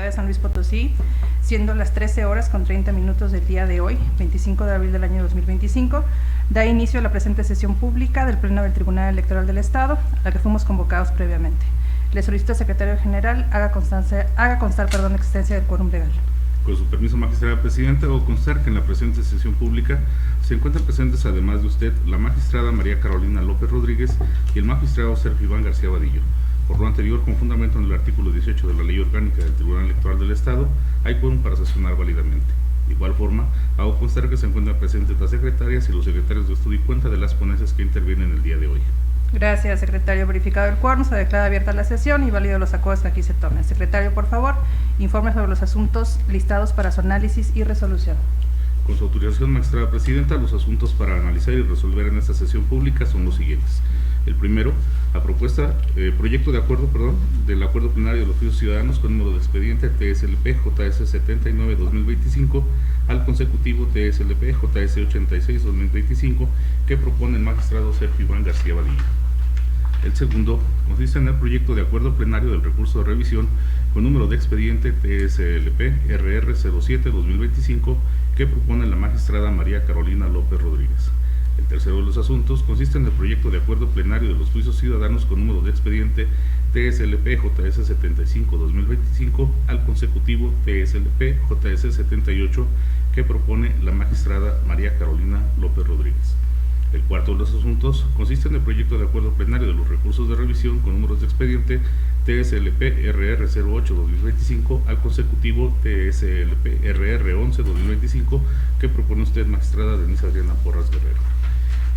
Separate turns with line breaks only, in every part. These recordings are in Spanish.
de San Luis Potosí, siendo las 13 horas con 30 minutos del día de hoy, 25 de abril del año 2025, da inicio a la presente sesión pública del Pleno del Tribunal Electoral del Estado, a la que fuimos convocados previamente. Le solicito al Secretario General haga constar existencia del quórum legal.
Con su permiso, magistrada presidenta, hago constar que en la presente sesión pública se encuentran presentes, además de usted, la magistrada María Carolina López Rodríguez y el magistrado Sergio Iván García Vadillo. Por lo anterior, con fundamento en el artículo 18 de la Ley Orgánica del Tribunal Electoral del Estado, hay quórum para sesionar válidamente. De igual forma, hago constar que se encuentran presentes las secretarias y los secretarios de estudio y cuenta de las ponencias que intervienen el día de hoy.
Gracias, secretario. Verificado el quórum, se declara abierta la sesión y válido los acuerdos que aquí se tomen. Secretario, por favor, informe sobre los asuntos listados para su análisis y resolución.
Con su autorización, magistrada presidenta, los asuntos para analizar y resolver en esta sesión pública son los siguientes. El primero, proyecto de acuerdo, del acuerdo plenario de los juicios ciudadanos con número de expediente TSLP JS 79-2025 al consecutivo TSLP JS 86-2025 que propone el magistrado Sergio Iván García Vadillo. El segundo consiste en el proyecto de acuerdo plenario del recurso de revisión con número de expediente TSLP RR 07-2025 que propone la magistrada María Carolina López Rodríguez. El tercero de los asuntos consiste en el proyecto de acuerdo plenario de los juicios ciudadanos con número de expediente TSLP JS 75-2025 al consecutivo TSLP JS 78 que propone la magistrada María Carolina López Rodríguez. El cuarto de los asuntos consiste en el proyecto de acuerdo plenario de los recursos de revisión con números de expediente TSLP RR 08-2025 al consecutivo TSLP RR 11-2025 que propone usted, magistrada Denise Adriana Porras Guerrero.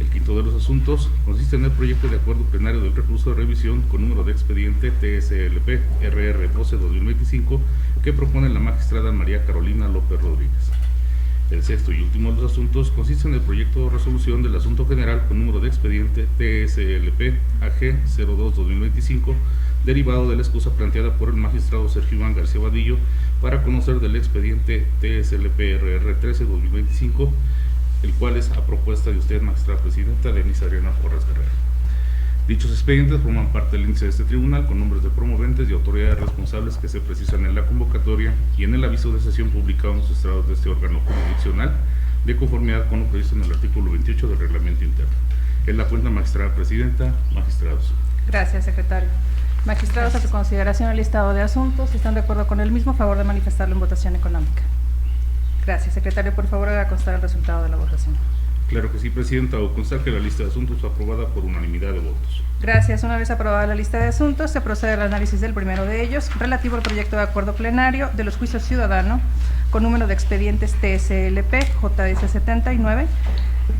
El quinto de los asuntos consiste en el proyecto de acuerdo plenario del recurso de revisión con número de expediente TSLP RR 12-2025 que propone la magistrada María Carolina López Rodríguez. El sexto y último de los asuntos consiste en el proyecto de resolución del asunto general con número de expediente TSLP AG 02-2025 derivado de la excusa planteada por el magistrado Sergio Iván García Vadillo para conocer del expediente TSLP RR 13-2025, el cual es a propuesta de usted, magistrada presidenta Denise Adriana Porras Guerrero. Dichos expedientes forman parte del índice de este tribunal con nombres de promoventes y autoridades responsables que se precisan en la convocatoria y en el aviso de sesión publicado en los estrados de este órgano jurisdiccional de conformidad con lo previsto en el artículo 28 del reglamento interno. En la cuenta, magistrada presidenta, magistrados.
Gracias, secretario. Magistrados, a su consideración el listado de asuntos. Si están de acuerdo con el mismo, favor de manifestarlo en votación económica. Gracias, secretario. Por favor, haga constar el resultado de la votación.
Claro que sí, presidenta. Hago constar que la lista de asuntos fue aprobada por unanimidad de votos.
Gracias. Una vez aprobada la lista de asuntos, se procede al análisis del primero de ellos, relativo al proyecto de acuerdo plenario de los juicios ciudadanos con número de expedientes TSLP JS 79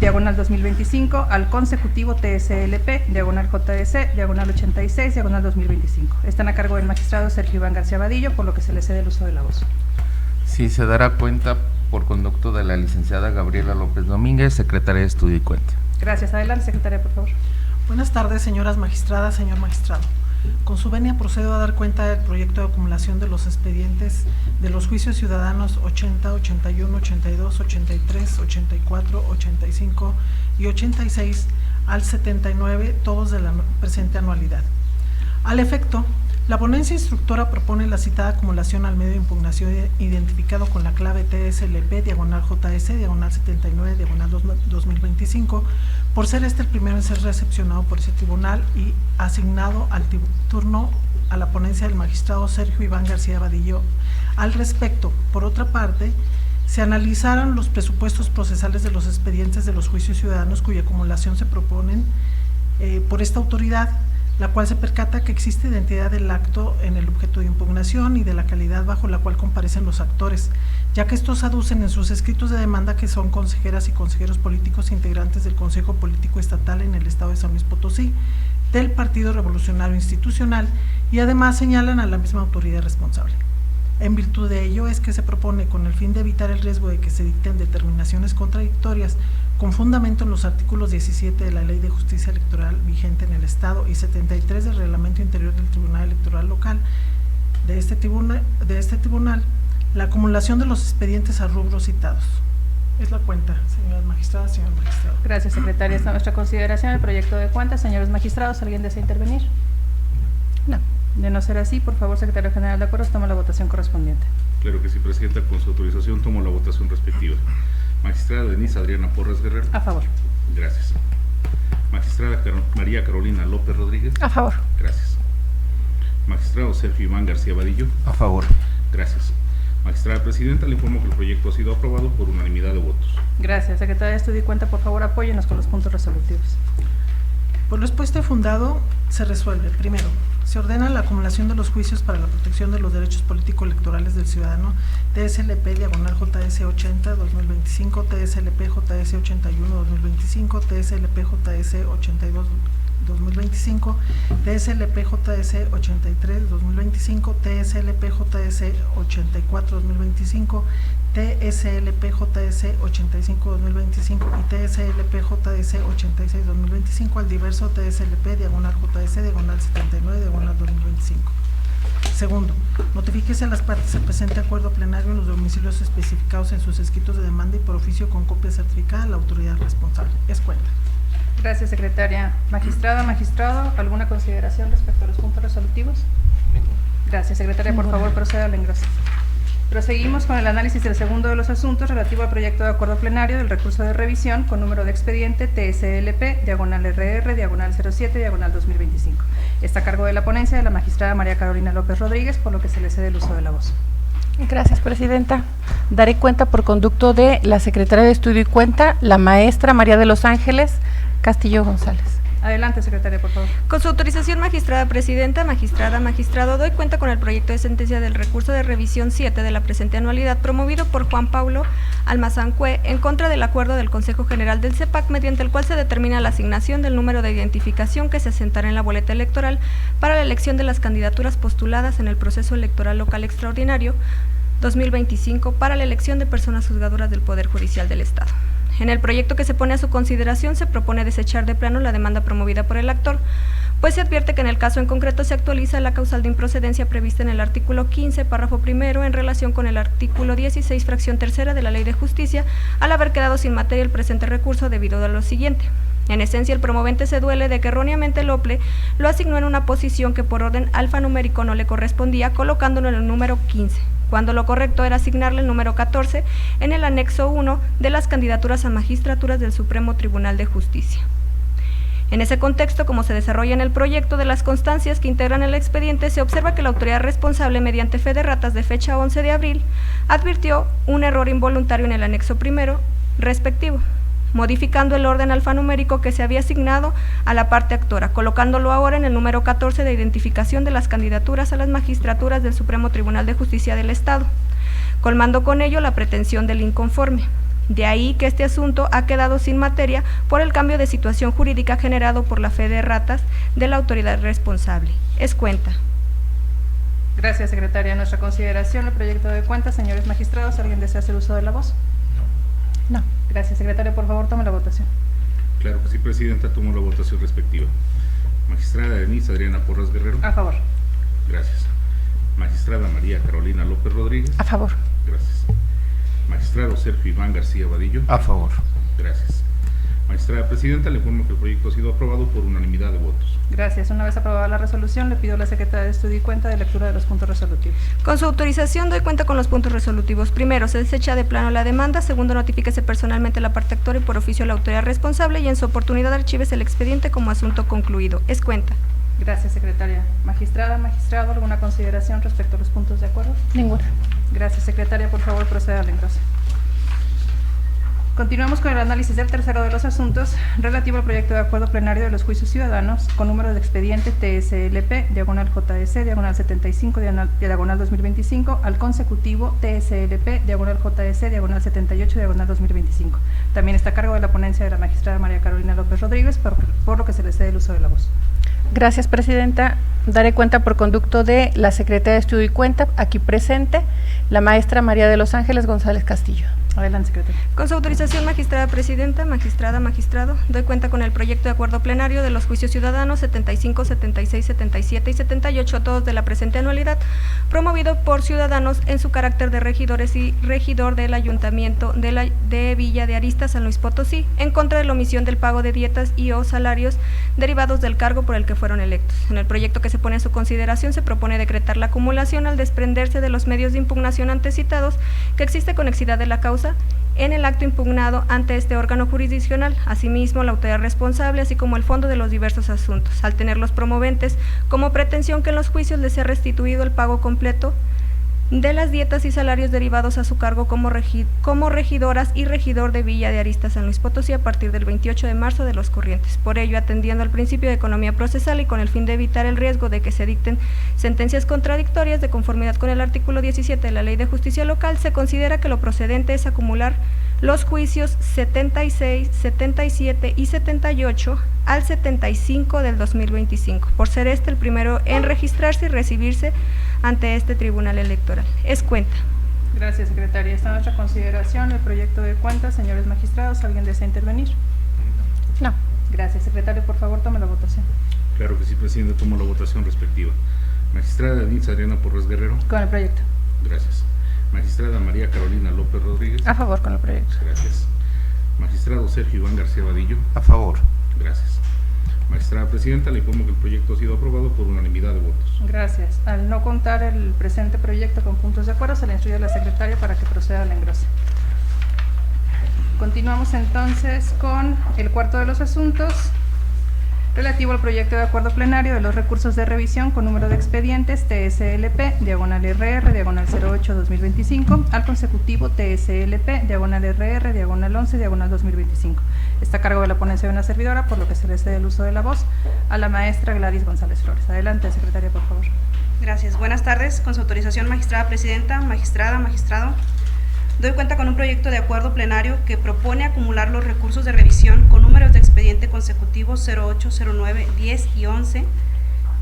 diagonal 2025 al consecutivo TSLP diagonal JS diagonal 86 diagonal 2025. Están a cargo del magistrado Sergio Iván García Vadillo, por lo que se le cede el uso de la voz.
Sí, se dará cuenta por conducto de la licenciada Gabriela López Domínguez, secretaria de Estudio y Cuenta.
Gracias. Adelante, secretaria, por favor.
Buenas tardes, señoras magistradas, señor magistrado. Con su venia procedo a dar cuenta del proyecto de acumulación de los expedientes de los juicios ciudadanos 80, 81, 82, 83, 84, 85 y 86 al 79, todos de la presente anualidad. Al efecto, la ponencia instructora propone la citada acumulación al medio de impugnación identificado con la clave TSLP diagonal JS diagonal 79 diagonal 2025 por ser este el primero en ser recepcionado por ese tribunal y asignado al turno a la ponencia del magistrado Sergio Iván García Vadillo. Al respecto, por otra parte, se analizaron los presupuestos procesales de los expedientes de los juicios ciudadanos cuya acumulación se proponen por esta autoridad, la cual se percata que existe identidad del acto en el objeto de impugnación y de la calidad bajo la cual comparecen los actores, ya que estos aducen en sus escritos de demanda que son consejeras y consejeros políticos integrantes del Consejo Político Estatal en el Estado de San Luis Potosí, del Partido Revolucionario Institucional, y además señalan a la misma autoridad responsable. En virtud de ello es que se propone, con el fin de evitar el riesgo de que se dicten determinaciones contradictorias con fundamento en los artículos 17 de la Ley de Justicia Electoral vigente en el Estado y 73 del Reglamento Interior del Tribunal Electoral Local de este tribunal, la acumulación de los expedientes a rubros citados. Es la cuenta, señoras magistradas, señor magistrado.
Gracias, secretaria. Está a nuestra consideración el proyecto de cuenta. Señores magistrados, ¿alguien desea intervenir? No. De no ser así, por favor, Secretario General de Acuerdos, toma la votación correspondiente.
Claro que sí, Presidenta. Con su autorización tomo la votación respectiva. Magistrada Denise Adriana Porras Guerrero.
A favor.
Gracias. Magistrada María Carolina López Rodríguez.
A favor.
Gracias. Magistrado Sergio Iván García Vadillo.
A favor.
Gracias. Magistrada Presidenta, le informo que el proyecto ha sido aprobado por unanimidad de votos.
Gracias. Secretaria de Estudio y Cuenta, por favor, apóyenos con los puntos resolutivos.
Por lo expuesto y fundado, se resuelve. Primero, se ordena la acumulación de los juicios para la protección de los derechos político-electorales del ciudadano, TSLP diagonal JS 80 2025, TSLP JS 81 2025, TSLP JS 82 2025, TSLP JS 83 2025, TSLP JS 84 2025, TSLP JS 85 2025 y TSLP JS 86 2025 al diverso TSLP diagonal JS diagonal 79 diagonal 2025. Segundo, notifíquese a las partes el presente acuerdo plenario en los domicilios especificados en sus escritos de demanda y por oficio con copia certificada a la autoridad responsable. Es cuenta.
Gracias, Secretaria. Magistrada, magistrado, ¿alguna consideración respecto a los puntos resolutivos? Gracias, Secretaria. Por favor, proceda al engroso. Proseguimos con el análisis del segundo de los asuntos relativo al proyecto de acuerdo plenario del recurso de revisión con número de expediente TSLP, diagonal RR, diagonal 07, diagonal 2025. Está a cargo de la ponencia de la magistrada María Carolina López Rodríguez, por lo que se le cede el uso de la voz.
Gracias, Presidenta. Daré cuenta por conducto de la Secretaria de Estudio y Cuenta, la maestra María de los Ángeles Castillo González.
Adelante, Secretaria, por favor.
Con su autorización, magistrada presidenta, magistrado, doy cuenta con el proyecto de sentencia del recurso de revisión 7 de la presente anualidad promovido por Juan Paulo Almazán Cue en contra del acuerdo del Consejo General del CEPAC, mediante el cual se determina la asignación del número de identificación que se asentará en la boleta electoral para la elección de las candidaturas postuladas en el proceso electoral local extraordinario 2025 para la elección de personas juzgadoras del Poder Judicial del Estado. En el proyecto que se pone a su consideración se propone desechar de plano la demanda promovida por el actor, pues se advierte que en el caso en concreto se actualiza la causal de improcedencia prevista en el artículo 15, párrafo primero, en relación con el artículo 16, fracción tercera de la Ley de Justicia, al haber quedado sin materia el presente recurso debido a lo siguiente. En esencia, el promovente se duele de que erróneamente el OPLE lo asignó en una posición que por orden alfanumérico no le correspondía, colocándolo en el número 15. Cuando lo correcto era asignarle el número 14 en el anexo 1 de las candidaturas a magistraturas del Supremo Tribunal de Justicia. En ese contexto, como se desarrolla en el proyecto de las constancias que integran el expediente, se observa que la autoridad responsable, mediante fe de ratas de fecha 11 de abril, advirtió un error involuntario en el anexo primero respectivo, modificando el orden alfanumérico que se había asignado a la parte actora, colocándolo ahora en el número 14 de identificación de las candidaturas a las magistraturas del Supremo Tribunal de Justicia del Estado, colmando con ello la pretensión del inconforme. De ahí que este asunto ha quedado sin materia por el cambio de situación jurídica generado por la fe de ratas de la autoridad responsable. Es cuenta.
Gracias, Secretaria. Nuestra consideración, el proyecto de cuenta. Señores magistrados, ¿alguien desea hacer uso de la voz?
No.
Gracias, Secretaria. Por favor, tome la votación.
Claro que sí, Presidenta. Tomo la votación respectiva. Magistrada Denise Adriana Porras Guerrero.
A favor.
Gracias. Magistrada María Carolina López Rodríguez.
A favor.
Gracias. Magistrado Sergio Iván García Vadillo.
A favor.
Gracias. Magistrada Presidenta, le informo que el proyecto ha sido aprobado por unanimidad de votos.
Gracias. Una vez aprobada la resolución, le pido a la Secretaria de Estudio y Cuenta de lectura de los puntos resolutivos.
Con su autorización doy cuenta con los puntos resolutivos. Primero, se desecha de plano la demanda. Segundo, notifíquese personalmente la parte actora y por oficio a la autoridad responsable y en su oportunidad archívese el expediente como asunto concluido. Es cuenta.
Gracias, Secretaria. Magistrada, magistrado, ¿alguna consideración respecto a los puntos de acuerdo?
Ninguna.
Gracias, Secretaria. Por favor, proceda al engroso. Continuamos con el análisis del tercero de los asuntos relativo al proyecto de acuerdo plenario de los juicios ciudadanos con número de expediente TSLP, diagonal JS, diagonal 75, diagonal 2025, al consecutivo TSLP, diagonal JS, diagonal 78, diagonal 2025. También está a cargo de la ponencia de la magistrada María Carolina López Rodríguez, por lo que se le cede el uso de la voz.
Gracias, Presidenta. Daré cuenta por conducto de la Secretaria de Estudio y Cuenta, aquí presente, la maestra María de los Ángeles González Castillo.
Adelante, secretaria.
Con su autorización, magistrada presidenta, magistrada, magistrado, doy cuenta con el proyecto de acuerdo plenario de los juicios ciudadanos 75, 76, 77 y 78, todos de la presente anualidad, promovido por ciudadanos en su carácter de regidores y regidor del Ayuntamiento de Villa de Arista, San Luis Potosí, en contra de la omisión del pago de dietas y o salarios derivados del cargo por el que fueron electos. En el proyecto que se pone a su consideración se propone decretar la acumulación al desprenderse de los medios de impugnación antecitados que existe conexidad de la causa en el acto impugnado ante este órgano jurisdiccional, asimismo la autoridad responsable, así como el fondo de los diversos asuntos, al tener los promoventes como pretensión que en los juicios les sea restituido el pago completo de las dietas y salarios derivados a su cargo como regidoras y regidor de Villa de Arista, San Luis Potosí, a partir del 28 de marzo de los corrientes. Por ello, atendiendo al principio de economía procesal y con el fin de evitar el riesgo de que se dicten sentencias contradictorias de conformidad con el artículo 17 de la Ley de Justicia Local, se considera que lo procedente es acumular los juicios 76, 77 y 78 al 75 del 2025, por ser este el primero en registrarse y recibirse ante este Tribunal Electoral. Es cuenta.
Gracias, secretaria. Está a nuestra consideración el proyecto de cuentas. Señores magistrados, ¿alguien desea intervenir?
No.
Gracias, secretario. Por favor, tome la votación.
Claro que sí, presidente. Tomo la votación respectiva. Magistrada Denise Adriana Porras Guerrero.
Con el proyecto.
Gracias. Magistrada María Carolina López Rodríguez.
A favor con el proyecto.
Gracias. Magistrado Sergio Iván García Vadillo.
A favor.
Gracias. Magistrada presidenta, le informo que el proyecto ha sido aprobado por unanimidad de votos.
Gracias. Al no contar el presente proyecto con puntos de acuerdo, se le instruye a la secretaria para que proceda al engrose. Continuamos entonces con el cuarto de los asuntos, relativo al proyecto de acuerdo plenario de los recursos de revisión con número de expedientes TSLP, diagonal RR, diagonal 08-2025, al consecutivo TSLP, diagonal RR, diagonal 11, diagonal 2025. Está a cargo de la ponencia de una servidora, por lo que se le cede el uso de la voz a la maestra Gladys González Flores. Adelante, secretaria, por favor.
Gracias. Buenas tardes. Con su autorización, magistrada presidenta, magistrada, magistrado, doy cuenta con un proyecto de acuerdo plenario que propone acumular los recursos de revisión con números de expediente consecutivos 08, 09, 10 y 11,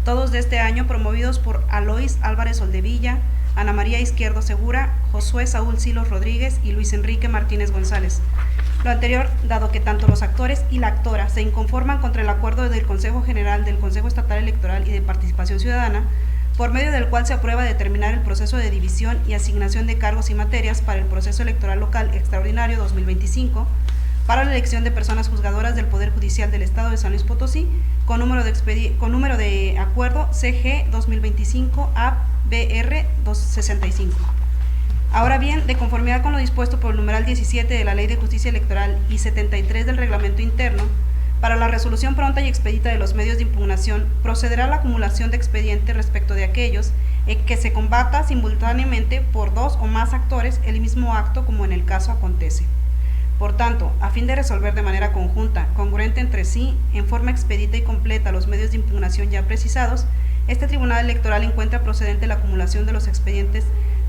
todos de este año, promovidos por Alois Álvarez Soldevilla, Ana María Izquierdo Segura, Josué Saúl Silos Rodríguez y Luis Enrique Martínez González. Lo anterior, dado que tanto los actores y la actora se inconforman contra el acuerdo del Consejo General del Consejo Estatal Electoral y de Participación Ciudadana, por medio del cual se aprueba determinar el proceso de división y asignación de cargos y materias para el proceso electoral local extraordinario 2025, para la elección de personas juzgadoras del Poder Judicial del Estado de San Luis Potosí, con número de acuerdo CG 2025 ABR 265. Ahora bien, de conformidad con lo dispuesto por el numeral 17 de la Ley de Justicia Electoral y 73 del Reglamento Interno, para la resolución pronta y expedita de los medios de impugnación, procederá la acumulación de expedientes respecto de aquellos en que se combata simultáneamente por dos o más actores el mismo acto, como en el caso acontece. Por tanto, a fin de resolver de manera conjunta, congruente entre sí, en forma expedita y completa los medios de impugnación ya precisados, este Tribunal Electoral encuentra procedente la acumulación de los expedientes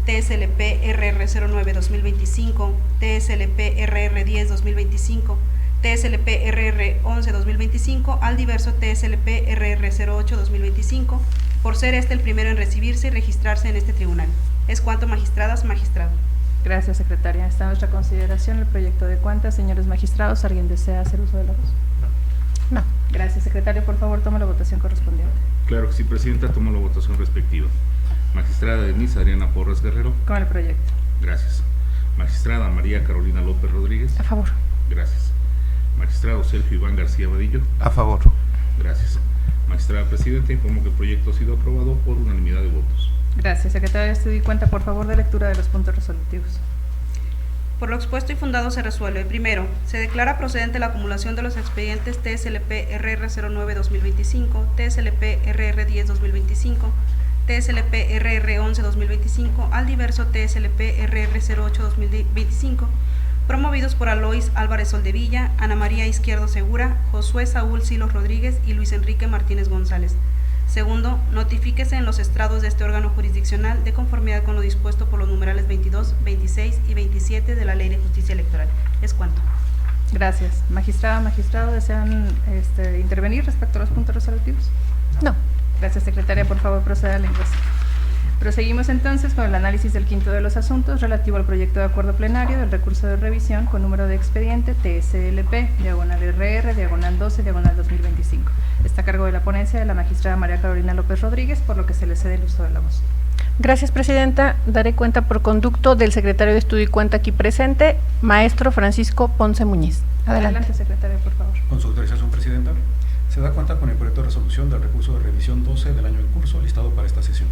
TSLP RR09 2025, TSLP RR10 2025, TSLP RR11 2025 al diverso TSLP RR08 2025, por ser este el primero en recibirse y registrarse en este tribunal. Es cuanto, magistradas, magistrado.
Gracias, secretaria. Está a nuestra consideración el proyecto de cuentas. Señores magistrados, ¿alguien desea hacer uso de la voz?
No.
Gracias, secretario. Por favor, tome la votación correspondiente.
Claro que sí, presidenta. Tomo la votación respectiva. Magistrada Denise Adriana Porras Guerrero.
Con el proyecto.
Gracias. Magistrada María Carolina López Rodríguez.
A favor.
Gracias. Magistrado Sergio Iván García Vadillo.
A favor.
Gracias. Magistrada presidenta, informo que el proyecto ha sido aprobado por unanimidad de votos.
Gracias, secretaria de Estudio y Cuenta, por favor, de lectura de los puntos resolutivos.
Por lo expuesto y fundado se resuelve. Primero, se declara procedente la acumulación de los expedientes TSLP RR09 2025, TSLP RR10 2025, TSLP RR11 2025 al diverso TSLP RR08 2025, promovidos por Alois Álvarez Soldevilla, Ana María Izquierdo Segura, Josué Saúl Silos Rodríguez y Luis Enrique Martínez González. Segundo, notifíquese en los estrados de este órgano jurisdiccional de conformidad con lo dispuesto por los numerales 22, 26 y 27 de la Ley de Justicia Electoral. Es cuanto.
Gracias. Magistrada, magistrado, ¿desean intervenir respecto a los puntos resolutivos?
No.
Gracias, secretaria. Por favor, proceda al engrose. Proseguimos entonces con el análisis del quinto de los asuntos relativo al proyecto de acuerdo plenario del recurso de revisión con número de expediente TSLP, diagonal RR, diagonal 12, diagonal 2025. Está a cargo de la ponencia de la magistrada María Carolina López Rodríguez, por lo que se le cede el uso de la voz.
Gracias, presidenta. Daré cuenta por conducto del secretario de Estudio y Cuenta aquí presente, maestro Francisco Ponce Muñiz. Adelante,
secretario, por favor.
Con su autorización, presidenta, se da cuenta con el proyecto de resolución del recurso de revisión 12 del año en curso listado para esta sesión.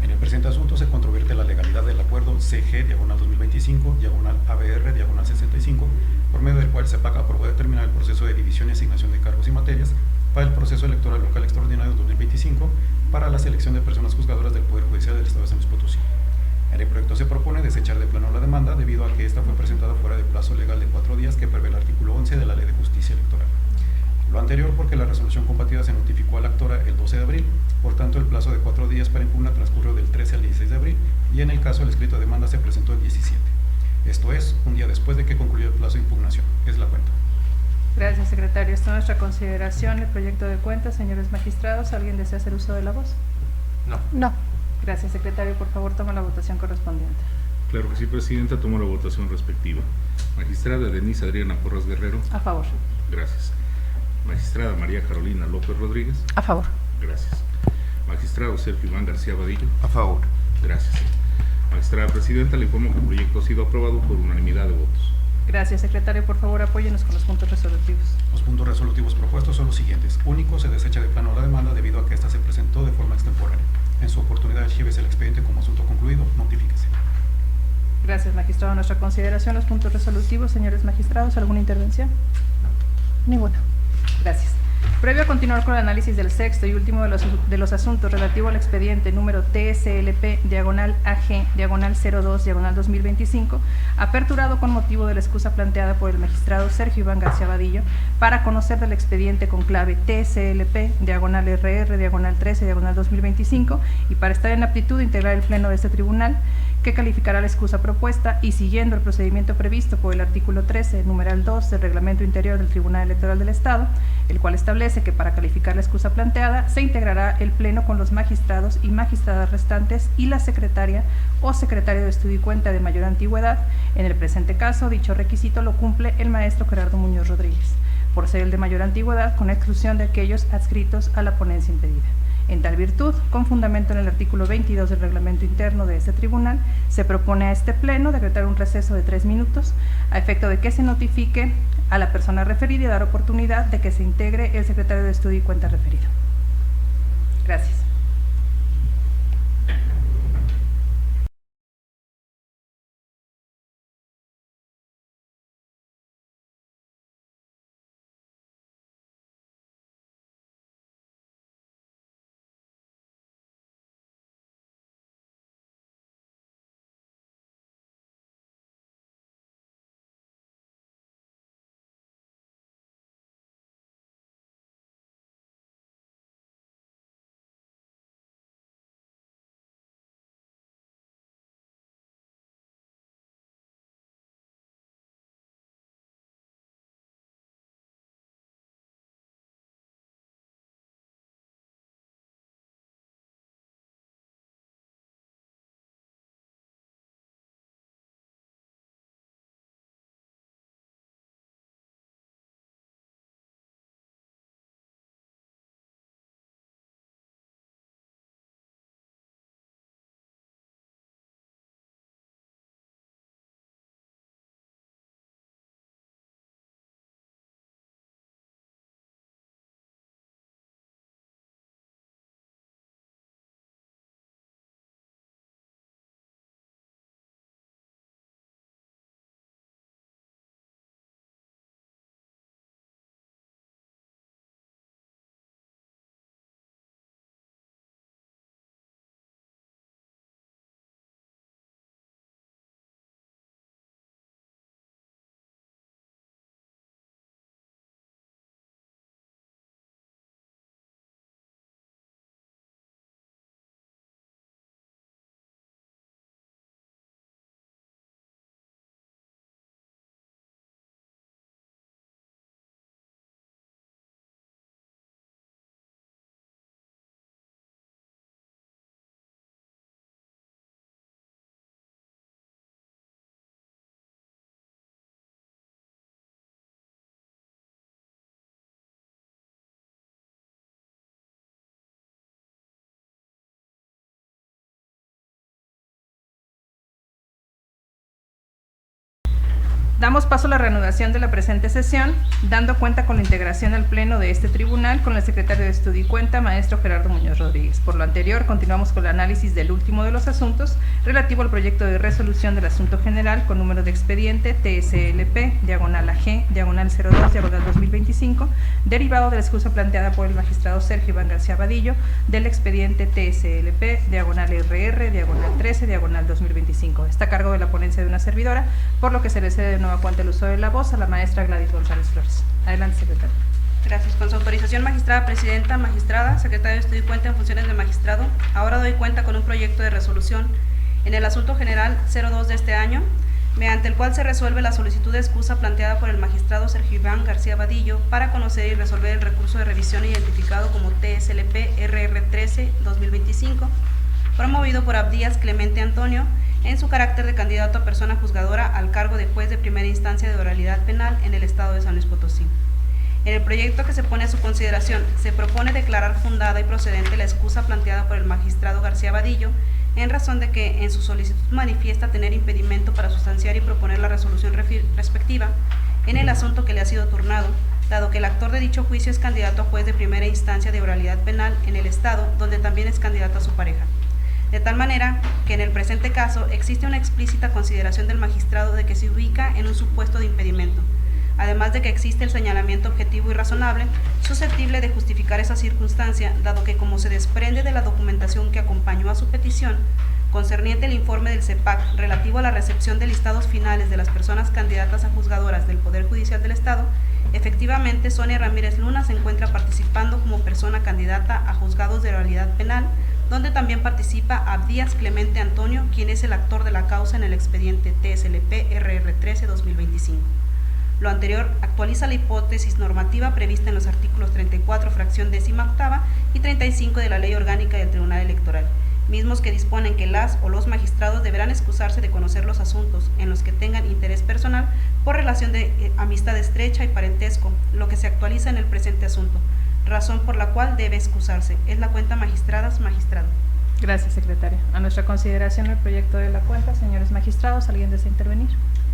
En el presente asunto se controvierte la legalidad del acuerdo CG, diagonal 2025, diagonal ABR, diagonal 65, por medio del cual se aprobó determinar el proceso de división y asignación de cargos y materias para el proceso electoral local extraordinario 2025 para la selección de personas juzgadoras del Poder Judicial del Estado de San Luis Potosí. En el proyecto se propone desechar de plano la demanda debido a que esta fue presentada fuera del plazo legal de 4 días que prevé el artículo 11 de la Ley de Justicia Electoral. Lo anterior porque la resolución compartida se notificó a la actora el 12 de abril, por tanto el plazo de 4 días para impugna transcurrió del 13 al 16 de abril y en el caso el escrito de demanda se presentó el 17. Esto es, un día después de que concluyó el plazo de impugnación. Es la cuenta.
Gracias, secretario. Está a nuestra consideración el proyecto de cuenta. Señores magistrados, ¿alguien desea hacer uso de la voz?
No.
Gracias, secretario. Por favor, toma la votación correspondiente.
Claro que sí, presidenta. Tomo la votación respectiva. Magistrada Denise Adriana Porras Guerrero.
A favor.
Gracias. Magistrada María Carolina López Rodríguez.
A favor.
Gracias. Magistrado Sergio Iván García Vadillo.
A favor.
Gracias. Magistrada presidenta, le informo que el proyecto ha sido aprobado por unanimidad de votos.
Gracias, secretario. Por favor, apóyenos con los puntos resolutivos.
Los puntos resolutivos propuestos son los siguientes. Único, se desecha de plano la demanda debido a que ésta se presentó de forma extemporánea. En su oportunidad, archívese el expediente como asunto concluido, notifíquese.
Gracias, magistrado. A nuestra consideración los puntos resolutivos. Señores magistrados, ¿alguna intervención?
Ninguna.
Gracias. Previo a continuar con el análisis del sexto y último de los asuntos relativo al expediente número TSLP, diagonal AG, diagonal 02, diagonal 2025, aperturado con motivo de la excusa planteada por el magistrado Sergio Iván García Vadillo para conocer del expediente con clave TSLP, diagonal RR, diagonal 13, diagonal 2025, y para estar en aptitud de integrar el pleno de este tribunal, que calificará la excusa propuesta y siguiendo el procedimiento previsto por el artículo 13, numeral 2 del Reglamento Interior del Tribunal Electoral del Estado, el cual establece que para calificar la excusa planteada se integrará el pleno con los magistrados y magistradas restantes y la secretaria o secretario de Estudio y Cuenta de mayor antigüedad. En el presente caso, dicho requisito lo cumple el maestro Gerardo Muñoz Rodríguez, por ser el de mayor antigüedad, con exclusión de aquellos adscritos a la ponencia impedida. En tal virtud, con fundamento en el artículo 22 del reglamento interno de este tribunal, se propone a este pleno decretar un receso de 3 minutos a efecto de que se notifique a la persona referida y dar oportunidad de que se integre el secretario de Estudio y Cuenta referido. Gracias. Damos paso a la reanudación de la presente sesión, dando cuenta con la integración al Pleno de este tribunal con el secretario de Estudio y Cuenta, maestro Gerardo Muñoz Rodríguez. Por lo anterior, continuamos con el análisis del último de los asuntos relativo al proyecto de resolución del asunto general con número de expediente TSLP/AG/02/2025, derivado de la excusa planteada por el magistrado Sergio Iván García Vadillo del expediente TSLP/RR/13/2025. Está a cargo de la ponencia de una servidora, por lo que se le cede de nueva cuenta el uso de la voz a la maestra Gladys González Flores. Adelante, secretaria.
Gracias. Con su autorización, magistrada presidenta, magistrada, secretario de Estudio y Cuenta en funciones de magistrado, ahora doy cuenta con un proyecto de resolución en el asunto general 02 de este año, mediante el cual se resuelve la solicitud de excusa planteada por el magistrado Sergio Iván García Vadillo para conocer y resolver el recurso de revisión identificado como TSLP-RR13-2025, promovido por Abdías Clemente Antonio, en su carácter de candidato a persona juzgadora al cargo de juez de primera instancia de oralidad penal en el estado de San Luis Potosí. En el proyecto que se pone a su consideración, se propone declarar fundada y procedente la excusa planteada por el magistrado García Vadillo, en razón de que en su solicitud manifiesta tener impedimento para sustanciar y proponer la resolución respectiva en el asunto que le ha sido turnado, dado que el actor de dicho juicio es candidato a juez de primera instancia de oralidad penal en el estado, donde también es candidato a su pareja. De tal manera que en el presente caso existe una explícita consideración del magistrado de que se ubica en un supuesto de impedimento, además de que existe el señalamiento objetivo y razonable susceptible de justificar esa circunstancia, dado que, como se desprende de la documentación que acompañó a su petición, concerniente el informe del CEPAC relativo a la recepción de listados finales de las personas candidatas a juzgadoras del Poder Judicial del Estado, efectivamente Sonia Ramírez Luna se encuentra participando como persona candidata a juzgados de oralidad penal, donde también participa Abdías Clemente Antonio, quien es el actor de la causa en el expediente TSLP-RR13-2025. Lo anterior actualiza la hipótesis normativa prevista en los artículos 34, fracción 18ª y 35 de la Ley Orgánica del Tribunal Electoral, mismos que disponen que las o los magistrados deberán excusarse de conocer los asuntos en los que tengan interés personal por relación de amistad estrecha y parentesco, lo que se actualiza en el presente asunto, razón por la cual debe excusarse. Es la cuenta, magistradas, magistrado.
Gracias, secretaria. A nuestra consideración el proyecto de la cuenta. Señores magistrados, ¿alguien desea intervenir?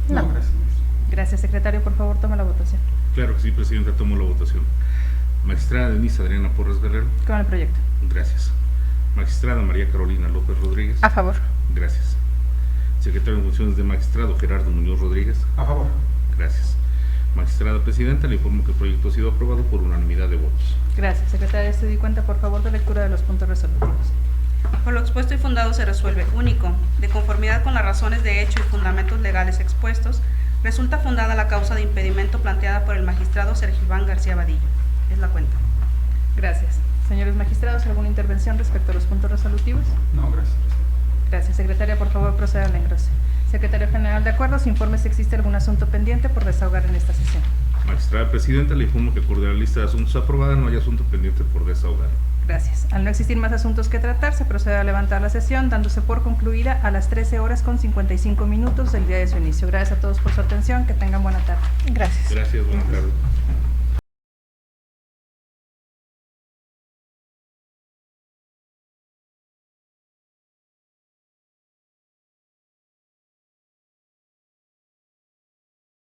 No, gracias.
Gracias, secretario. Por favor, tome la votación.
Claro que sí, presidenta, tomo la votación. Magistrada Denise Adriana Porras Guerrero.
Con el proyecto.
Gracias. Magistrada María Carolina López Rodríguez.
A favor.
Gracias. Secretario de Funciones de Magistrado Gerardo Muñoz Rodríguez.
A favor.
Gracias. Magistrada presidenta, le informo que el proyecto ha sido aprobado por unanimidad de votos.
Gracias, secretaria de Estudio y Cuenta, por favor, de lectura de los puntos resolutivos.
Por lo expuesto y fundado se resuelve, único, de conformidad con las razones de hecho y fundamentos legales expuestos, resulta fundada la causa de impedimento planteada por el magistrado Sergio Iván García Vadillo. Es la cuenta.
Gracias. Señores magistrados, ¿alguna intervención respecto a los puntos resolutivos?
No, gracias.
Gracias, secretaria. Por favor, proceda al engrose. Secretario General, de acuerdo, se informe si existe algún asunto pendiente por desahogar en esta sesión.
Magistrada presidenta, le informo que acorde a la lista de asuntos aprobada no hay asunto pendiente por desahogar.
Gracias. Al no existir más asuntos que tratar, se procede a levantar la sesión, dándose por concluida a las 13:55 del día de su inicio. Gracias a todos por su atención. Que tengan buena tarde.
Gracias.
Gracias, buenas tardes.